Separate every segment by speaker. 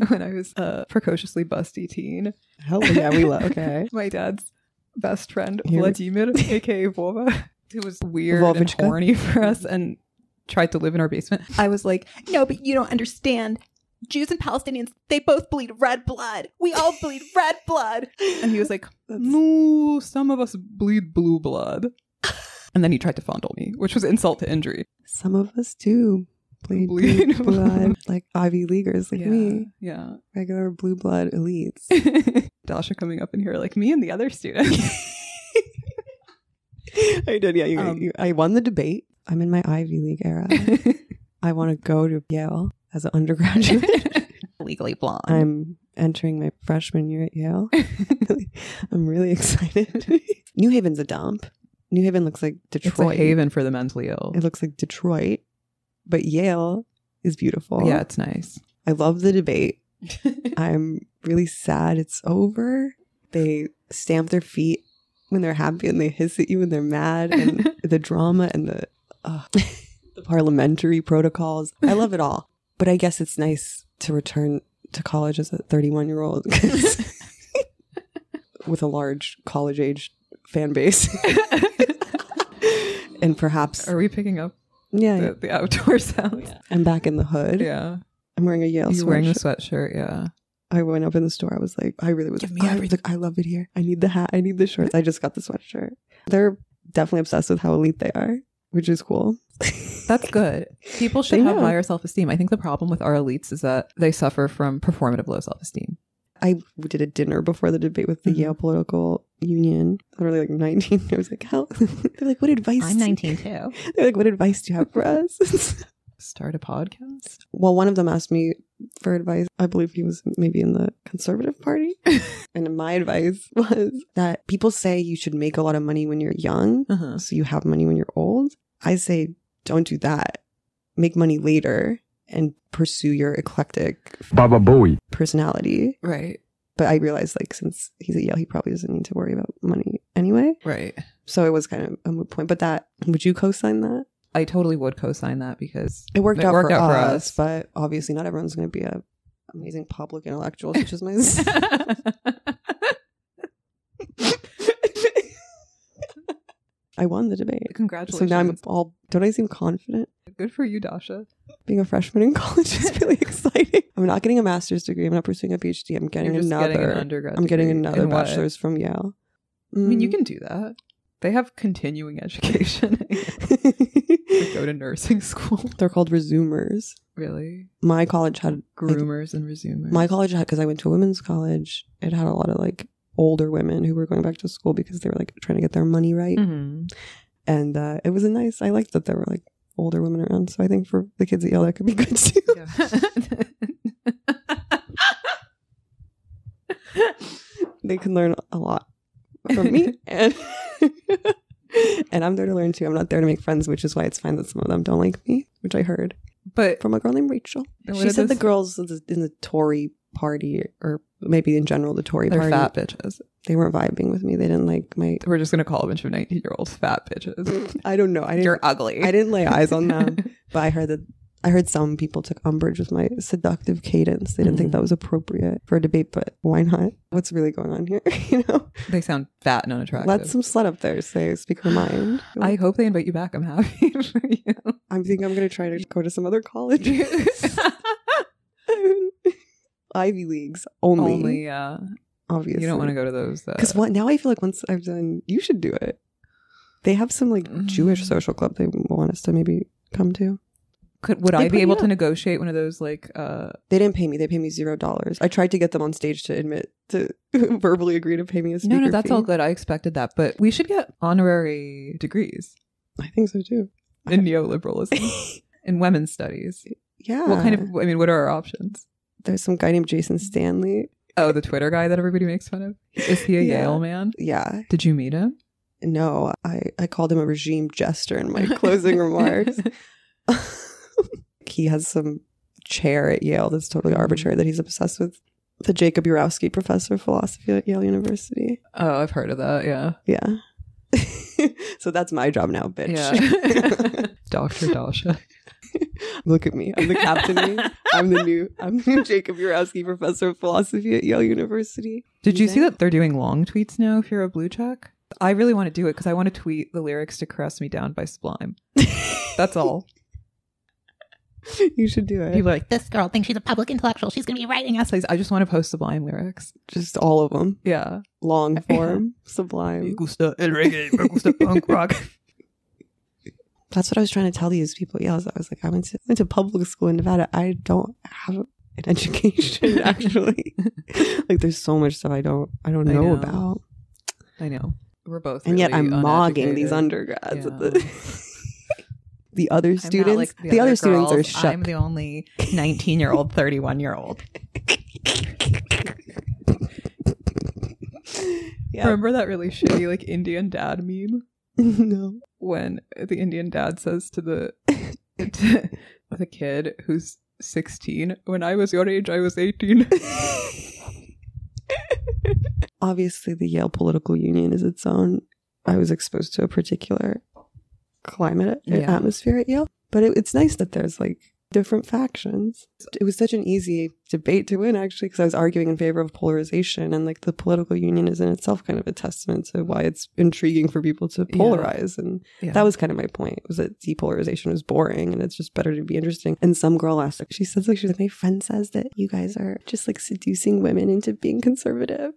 Speaker 1: When I was a precociously busty teen,
Speaker 2: Hell yeah, we love. Okay.
Speaker 1: my dad's best friend,
Speaker 2: Here-
Speaker 1: Vladimir, aka Vova, who was weird
Speaker 2: Vovочка.
Speaker 1: and horny for us and tried to live in our basement. I was like,
Speaker 3: No, but you don't understand. Jews and Palestinians, they both bleed red blood. We all bleed red blood.
Speaker 1: and he was like, no, some of us bleed blue blood. And then he tried to fondle me, which was insult to injury.
Speaker 2: Some of us do bleed
Speaker 1: Bleed
Speaker 2: blue blood, like Ivy Leaguers, like me,
Speaker 1: Yeah.
Speaker 2: regular blue blood elites.
Speaker 1: Dasha coming up in here like me and the other student.
Speaker 2: I did, yeah. I won the debate. I'm in my Ivy League era. I want to go to Yale as an undergraduate.
Speaker 1: Legally blonde.
Speaker 2: I'm entering my freshman year at Yale. I'm really excited. New Haven's a dump. New Haven looks like
Speaker 1: It's a
Speaker 2: Detroit.
Speaker 1: haven for the mentally ill.
Speaker 2: It looks like Detroit, but Yale is beautiful.
Speaker 1: Yeah, it's nice.
Speaker 2: I love the debate. I'm really sad it's over. They stamp their feet when they're happy and they hiss at you when they're mad, and the drama and the parliamentary protocols. I love it all. But I guess it's nice to return to college as a 31-year-old with a large college-age fan base. And perhaps,
Speaker 1: Are we picking up
Speaker 2: yeah,
Speaker 1: the outdoor sounds?
Speaker 2: I'm back in the hood.
Speaker 1: Yeah.
Speaker 2: I'm wearing a Yale
Speaker 1: You're wearing the
Speaker 2: sweatshirt.
Speaker 1: sweatshirt, yeah.
Speaker 2: I went up in the store. I was like, I really was
Speaker 1: Give
Speaker 2: like,
Speaker 1: me
Speaker 2: I was
Speaker 1: everything.
Speaker 2: like, I love it here. I need the hat. I need the shorts. I just got the sweatshirt. They're definitely obsessed with how elite they are, which is cool.
Speaker 1: That's good. People should
Speaker 2: They
Speaker 1: have
Speaker 2: know.
Speaker 1: higher self-esteem. I think the problem with our elites is that they suffer from performative low self-esteem.
Speaker 2: I did a dinner before the debate with the
Speaker 1: Mhm.
Speaker 2: Yale Political Union. Literally like 19. I was like, how? They're like, what advice?
Speaker 3: I'm 19 too.
Speaker 2: They're like, what advice do you have for us?
Speaker 1: Start a podcast?
Speaker 2: Well, one of them asked me for advice. I believe he was maybe in the Conservative Party. And my advice was that people say you should make a lot of money when you're young,
Speaker 1: Uh-huh.
Speaker 2: so you have money when you're old. I say, don't do that. Make money later and pursue your eclectic
Speaker 4: Baba Bowie.
Speaker 2: personality.
Speaker 1: Right,
Speaker 2: But I realized, like, since he's at Yale, he probably doesn't need to worry about money anyway.
Speaker 1: right.
Speaker 2: So it was kind of a moot point. But that, would you co-sign that?
Speaker 1: I totally would co-sign that because
Speaker 2: It worked out for us, but obviously not everyone's going to be a amazing public intellectual such as myself. I won the debate. So
Speaker 1: Congratulations.
Speaker 2: now I'm all, don't I seem confident?
Speaker 1: Good for you, Dasha.
Speaker 2: Being a freshman in college is really exciting. I'm not getting a master's degree. I'm not pursuing a PhD. I'm getting
Speaker 1: You're just
Speaker 2: another.
Speaker 1: getting an undergrad
Speaker 2: I'm getting
Speaker 1: degree.
Speaker 2: another
Speaker 1: In what?
Speaker 2: bachelor's from Yale.
Speaker 1: I mean, you can do that. They have continuing education. Like, go to nursing school.
Speaker 2: They're called resumers.
Speaker 1: Really?
Speaker 2: My college had
Speaker 1: Groomers and resumers.
Speaker 2: my college had, because I went to a women's college, it had a lot of like older women who were going back to school because they were like trying to get their money right.
Speaker 1: Mhm.
Speaker 2: And it was a nice, I liked that there were like older women around. So I think for the kids at Yale, that could be good too. They can learn a lot from me. And I'm there to learn too. I'm not there to make friends, which is why it's fine that some of them don't like me, which I heard
Speaker 1: But
Speaker 2: from a girl named Rachel.
Speaker 1: And what
Speaker 2: She
Speaker 1: are
Speaker 2: said the
Speaker 1: those-
Speaker 2: girls in the Tory party, or maybe in general the Tory
Speaker 1: they're
Speaker 2: party,
Speaker 1: fat bitches.
Speaker 2: they weren't vibing with me. They didn't like my,
Speaker 1: We're just going to call a bunch of 19-year-olds fat bitches.
Speaker 2: I don't know. I didn't,
Speaker 1: You're ugly.
Speaker 2: I didn't lay eyes on them, but I heard some people took umbrage with my seductive cadence. They didn't think that was appropriate for a debate, but why not? What's really going on here? You know,
Speaker 1: They sound fat and unattractive.
Speaker 2: let some slut up there speak her mind.
Speaker 1: I hope they invite you back. I'm happy for you.
Speaker 2: I think I'm going to try to go to some other college. Ivy Leagues only.
Speaker 1: Only, yeah.
Speaker 2: Obviously.
Speaker 1: You don't want to go to those.
Speaker 2: Because now I feel like once I've done, you should do it. They have some like Jewish social club they want us to maybe come to.
Speaker 1: Would
Speaker 2: They
Speaker 1: I
Speaker 2: put
Speaker 1: be
Speaker 2: me
Speaker 1: able
Speaker 2: up.
Speaker 1: to negotiate one of those like
Speaker 2: They didn't pay me. They paid me $0. I tried to get them on stage to admit to verbally agree to pay me a speaker
Speaker 1: No, that's
Speaker 2: fee.
Speaker 1: all good. I expected that. But we should get honorary degrees
Speaker 2: I think so too.
Speaker 1: in neoliberalism, in women's studies.
Speaker 2: Yeah.
Speaker 1: What kind of, I mean, what are our options?
Speaker 2: There's some guy named Jason Stanley.
Speaker 1: Oh, the Twitter guy that everybody makes fun of? Is he a
Speaker 2: Yeah.
Speaker 1: Yale man?
Speaker 2: Yeah.
Speaker 1: Did you meet him?
Speaker 2: No, I called him a regime jester in my closing remarks. He has some chair at Yale that's totally arbitrary that he's obsessed with. The Jacob Urowski professor of philosophy at Yale University.
Speaker 1: Oh, I've heard of that. Yeah.
Speaker 2: Yeah. So that's my job now, bitch.
Speaker 1: Yeah. Dr. Dasha.
Speaker 2: Look at me. I'm the captain. I'm the new Jacob Urowski professor of philosophy at Yale University.
Speaker 1: Did you see that they're doing long tweets now if you're a blue check? I really want to do it because I want to tweet the lyrics to Caress Me Down by Sublime. That's all.
Speaker 2: You should do it.
Speaker 1: People are like,
Speaker 3: This girl thinks she's a public intellectual. She's going to be writing us.
Speaker 1: I just want to post Sublime lyrics.
Speaker 2: Just all of them.
Speaker 1: Yeah.
Speaker 2: Long form. Sublime.
Speaker 1: Me gusta el reggae, me gusta punk rock.
Speaker 2: That's what I was trying to tell these people. Yeah, I was like, I went to public school in Nevada. I don't have an education, actually. Like, there's so much stuff I don't know about.
Speaker 1: I know. We're both
Speaker 2: and yet
Speaker 1: really
Speaker 2: I'm mogging these
Speaker 1: uneducated.
Speaker 2: undergrads.
Speaker 1: Yeah.
Speaker 2: At the other students.
Speaker 1: I'm not like
Speaker 2: the other students are
Speaker 1: girls.
Speaker 2: shook.
Speaker 1: I'm the only 19-year-old, 31-year-old.
Speaker 2: Yeah.
Speaker 1: Remember that really shitty like Indian dad meme?
Speaker 2: No.
Speaker 1: When the Indian dad says to the kid who's 16, when I was your age, I was 18.
Speaker 2: Obviously, the Yale Political Union is its own. I was exposed to a particular climate atmosphere at Yale. But it's nice that there's like different factions. It was such an easy debate to win, actually, because I was arguing in favor of polarization. And like the political union is in itself kind of a testament to why it's intriguing for people to polarize. And that was kind of my point, was that depolarization was boring and it's just better to be interesting. And some girl asked, she says, like, my friend says that you guys are just like seducing women into being conservative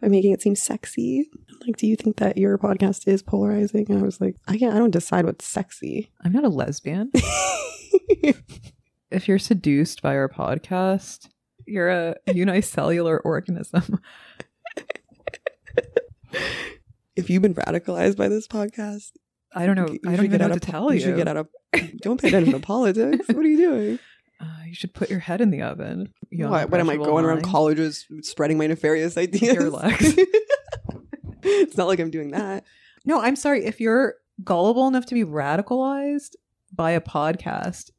Speaker 2: by making it seem sexy. Like, do you think that your podcast is polarizing? And I was like, I don't decide what's sexy.
Speaker 1: I'm not a lesbian. If you're seduced by our podcast, you're a unicellular organism.
Speaker 2: If you've been radicalized by this podcast,
Speaker 1: I don't know. I don't even know what to tell you.
Speaker 2: You should get out of. Don't pay attention to politics. What are you doing?
Speaker 1: You should put your head in the oven.
Speaker 2: What am I going around colleges spreading my nefarious ideas?
Speaker 1: Your legs.
Speaker 2: It's not like I'm doing that.
Speaker 1: No, I'm sorry. If you're gullible enough to be radicalized by a podcast,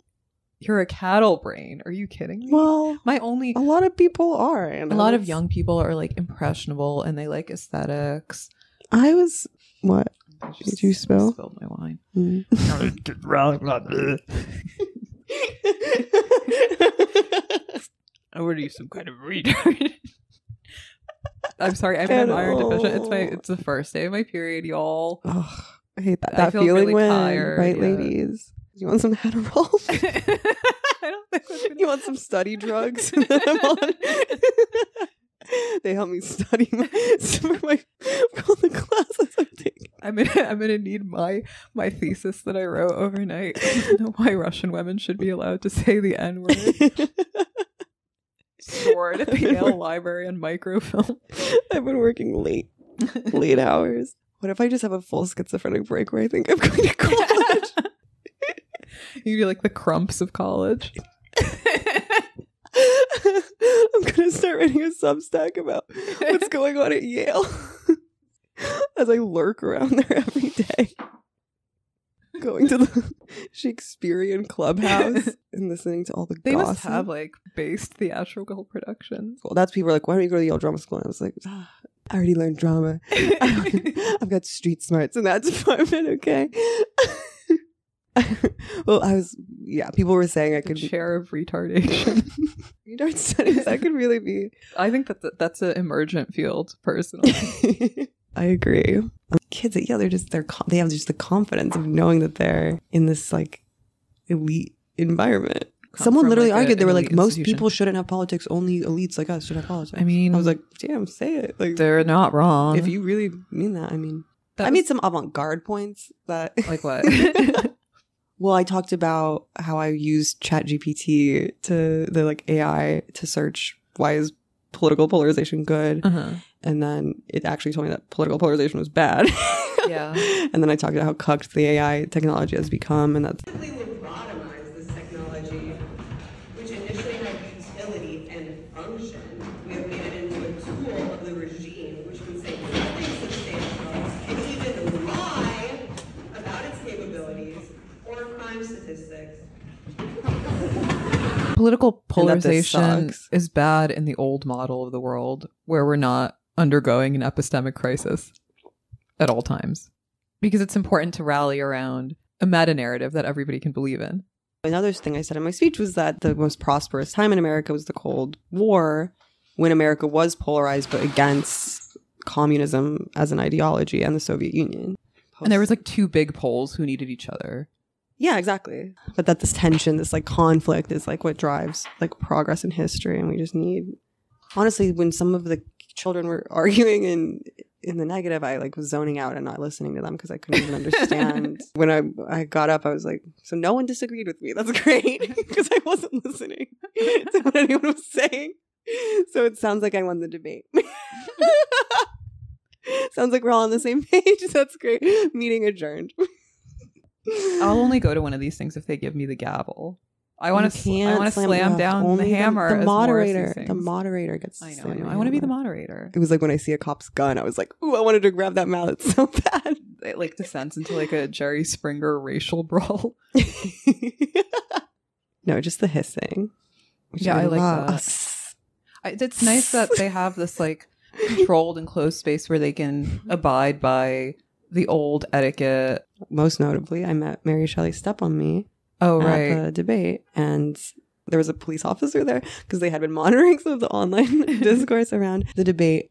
Speaker 1: you're a cattle brain. Are you kidding me?
Speaker 2: Well,
Speaker 1: a
Speaker 2: lot of people are.
Speaker 1: A lot of young people are like impressionable and they like aesthetics.
Speaker 2: I was what? Did you spill?
Speaker 1: I spilled my wine. What are you, some kind of retard? I'm sorry, I'm iron deficient. It's the first day of my period, y'all.
Speaker 2: Ugh, I hate that.
Speaker 1: I feel
Speaker 2: feeling
Speaker 1: really tired,
Speaker 2: right, ladies? You want some Adderall?
Speaker 1: I don't think that's
Speaker 2: You want some study drugs? They help me study for all the classes I'm taking.
Speaker 1: I'm gonna need my thesis that I wrote overnight. Why Russian women should be allowed to say the N-word. Stored at the Yale Library on microfilm.
Speaker 2: I've been working late hours. What if I just have a full schizophrenic break where I think I'm going to college?
Speaker 1: You do like the Crumps of college.
Speaker 2: I'm going to start writing a Substack about what's going on at Yale as I lurk around there every day. Going to the Shakespearean clubhouse and listening to all the
Speaker 1: They
Speaker 2: gossip.
Speaker 1: must have like based theatrical productions.
Speaker 2: Well, that's people are like, why don't you go to the Yale Drama School? And I was like, I already learned drama. I've got street smarts in that department, okay? Well, people were saying I could
Speaker 1: share of retardation.
Speaker 2: Retard studies, that could really be.
Speaker 1: I think that's an emergent field, personally.
Speaker 2: I agree. Kids at Yale, they have just the confidence of knowing that they're in this like elite environment. Someone literally argued, they were like, most people shouldn't have politics, only elites like us should have politics.
Speaker 1: I mean,
Speaker 2: I was like, damn, say it. Like,
Speaker 1: they're not wrong.
Speaker 2: If you really mean that, I mean, I made some avant-garde points that
Speaker 1: like what?
Speaker 2: Well, I talked about how I used ChatGPT to the like AI to search why is political polarization good, and then it actually told me that political polarization was bad.
Speaker 1: Yeah,
Speaker 2: and then I talked about how cucked the AI technology has become, and that's
Speaker 4: lobotomize this technology, which initially had utility and function. We have made it into a tool of the regime, which can say nothing substantial and even lie about its capabilities or crime statistics.
Speaker 1: Political polarization is bad in the old model of the world where we're not undergoing an epistemic crisis at all times, because it's important to rally around a meta narrative that everybody can believe in.
Speaker 2: Another thing I said in my speech was that the most prosperous time in America was the Cold War, when America was polarized but against communism as an ideology and the Soviet Union.
Speaker 1: And there was like two big poles who needed each other.
Speaker 2: Yeah, exactly. But that this tension, this like conflict is like what drives like progress in history. And we just need, honestly, when some of the children were arguing in the negative, I like was zoning out and not listening to them because I couldn't even understand. When I got up, I was like, so no one disagreed with me. That's great, because I wasn't listening to what anyone was saying. So it sounds like I won the debate. Sounds like we're all on the same page. That's great. Meeting adjourned.
Speaker 1: I'll only go to one of these things if they give me the gavel. I want to slam down the hammer.
Speaker 2: The moderator gets.
Speaker 1: I know. I want to be the moderator.
Speaker 2: It was like when I see a cop's gun, I was like, "Ooh, I wanted to grab that mallet so bad."
Speaker 1: It like descends into like a Jerry Springer racial brawl.
Speaker 2: No, just the hissing.
Speaker 1: Yeah, I like that. It's nice that they have this like controlled and closed space where they can abide by the old etiquette.
Speaker 2: Most notably, I met Mary Shelley Step on Me.
Speaker 1: Oh, right.
Speaker 2: At the debate, and there was a police officer there because they had been monitoring some of the online discourse around the debate.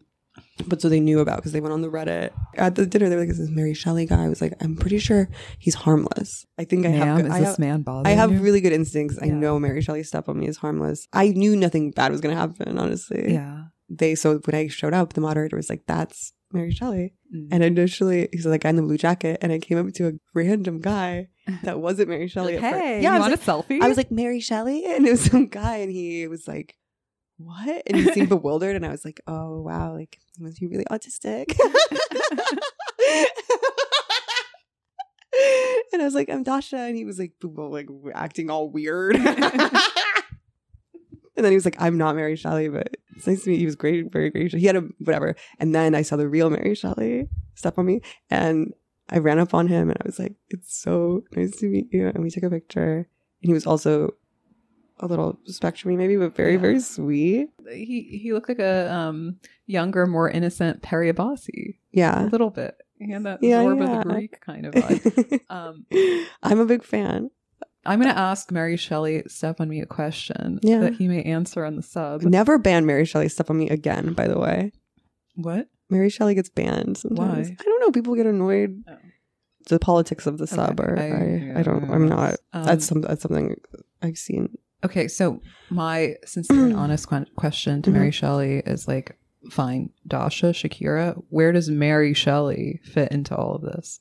Speaker 2: But so they knew about, because they went on the Reddit at the dinner. They were like, "Is this Mary Shelley guy?" I was like, "I'm pretty sure he's harmless. I think I have really good instincts. Yeah. I know Mary Shelley Step on Me is harmless. I knew nothing bad was going to happen, honestly."
Speaker 1: Yeah.
Speaker 2: So when I showed up, the moderator was like, "That's Mary Shelley." And initially, he's like, "Guy in the blue jacket," and I came up to a random guy that wasn't Mary Shelley.
Speaker 1: Like, hey, yeah, you want a selfie?
Speaker 2: I was like, "Mary Shelley," and it was some guy, and he was like, "What?" And he seemed bewildered, and I was like, "Oh wow, like, was he really autistic?" And I was like, "I'm Dasha," and he was like acting all weird. And then he was like, "I'm not Mary Shelley, but it's nice to meet you." He was great, very gracious. He had a whatever. And then I saw the real Mary Shelley Step on Me, and I ran up on him and I was like, "It's so nice to meet you." And we took a picture. And he was also a little spectrumy maybe, but very, very sweet.
Speaker 1: He looked like a younger, more innocent Perry Abbasi.
Speaker 2: Yeah.
Speaker 1: A little bit. He had that Zorba the Greek kind of vibe.
Speaker 2: I'm a big fan.
Speaker 1: I'm going to ask Mary Shelley Step on Me a question that he may answer on the sub.
Speaker 2: Never ban Mary Shelley Step on Me again, by the way.
Speaker 1: What?
Speaker 2: Mary Shelley gets banned sometimes.
Speaker 1: Why?
Speaker 2: I don't know. People get annoyed. Oh. The politics of the sub are, I'm not. That's something I've seen.
Speaker 1: Okay, so my sincere and honest question to Mary Shelley is like, fine, Dasha, Shakira, where does Mary Shelley fit into all of this?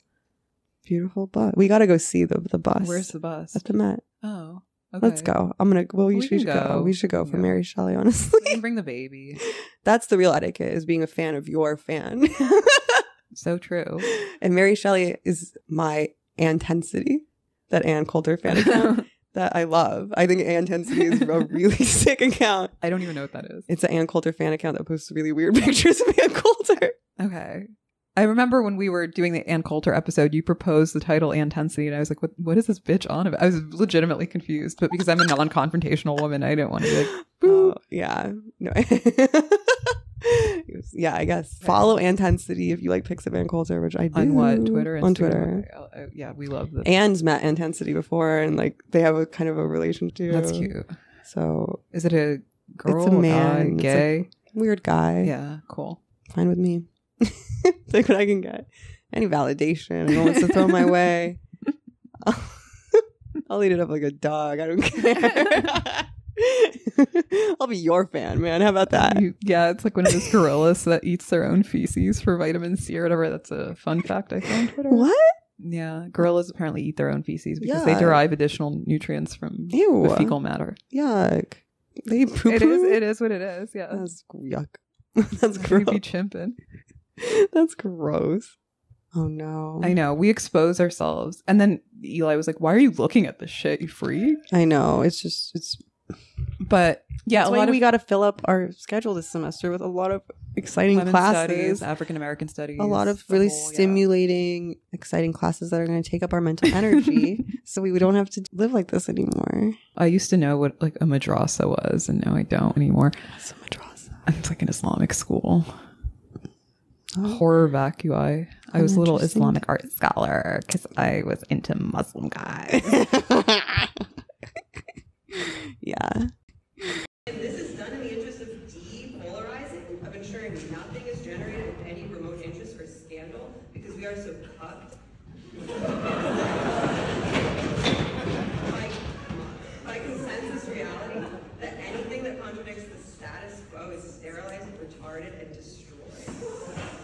Speaker 2: Beautiful bus. We got to go see the bus.
Speaker 1: Where's the bus?
Speaker 2: At the Met.
Speaker 1: Oh, okay.
Speaker 2: Let's go. We should go. We should go for Mary Shelley, honestly.
Speaker 1: We can bring the baby.
Speaker 2: That's the real etiquette, is being a fan of your fan.
Speaker 1: So true.
Speaker 2: And Mary Shelley is my Antensity, that Ann Coulter fan account that I love. I think Antensity is a really sick account.
Speaker 1: I don't even know what that is.
Speaker 2: It's an Ann Coulter fan account that posts really weird pictures of Ann Coulter.
Speaker 1: Okay. I remember when we were doing the Ann Coulter episode, you proposed the title Antensity, and I was like, what is this bitch on about? I was legitimately confused, but because I'm a non-confrontational woman, I didn't want to be like, boo.
Speaker 2: Yeah. No. Yeah, I guess. Follow Antensity if you like pics of Ann Coulter, which I do.
Speaker 1: On what? Twitter? Instagram?
Speaker 2: On Twitter.
Speaker 1: Yeah, we love this.
Speaker 2: Ann's met Antensity before, and like they have a kind of a relationship.
Speaker 1: That's cute.
Speaker 2: So
Speaker 1: is it a girl?
Speaker 2: It's a man.
Speaker 1: Guy, gay?
Speaker 2: Weird guy.
Speaker 1: Yeah, cool.
Speaker 2: Fine with me. Take what I can get. Any validation anyone wants to throw my way, I'll eat it up like a dog. I don't care. I'll be your fan, man. How about that?
Speaker 1: Yeah, it's like one of those gorillas that eats their own feces for vitamin C or whatever. That's a fun fact I found on Twitter.
Speaker 2: What?
Speaker 1: Yeah, gorillas apparently eat their own feces because they derive additional nutrients from the fecal matter.
Speaker 2: Yuck. They poop.
Speaker 1: It is what it is. Yeah,
Speaker 2: that's yuck. That's gross.
Speaker 1: Creepy chimping.
Speaker 2: That's gross. Oh no.
Speaker 1: I know. We expose ourselves. And then Eli was like, "Why are you looking at this shit, you freak?"
Speaker 2: I know. But yeah, we got to fill up our schedule this semester with a lot of exciting classes.
Speaker 1: Studies, African American studies.
Speaker 2: A lot of really stimulating, exciting classes that are going to take up our mental energy so we don't have to live like this anymore.
Speaker 1: I used to know what like a madrasa was, and now I don't anymore.
Speaker 2: What's a madrasa?
Speaker 1: It's like an Islamic school. Horror vacui. I was a little Islamic art scholar because I was into Muslim guys.
Speaker 2: Yeah.
Speaker 4: And this is done in the interest of depolarizing, of ensuring nothing is generated with any remote interest or scandal, because we are so cucked. by consensus reality, that anything that contradicts the status quo is sterilized, retarded, and destroyed.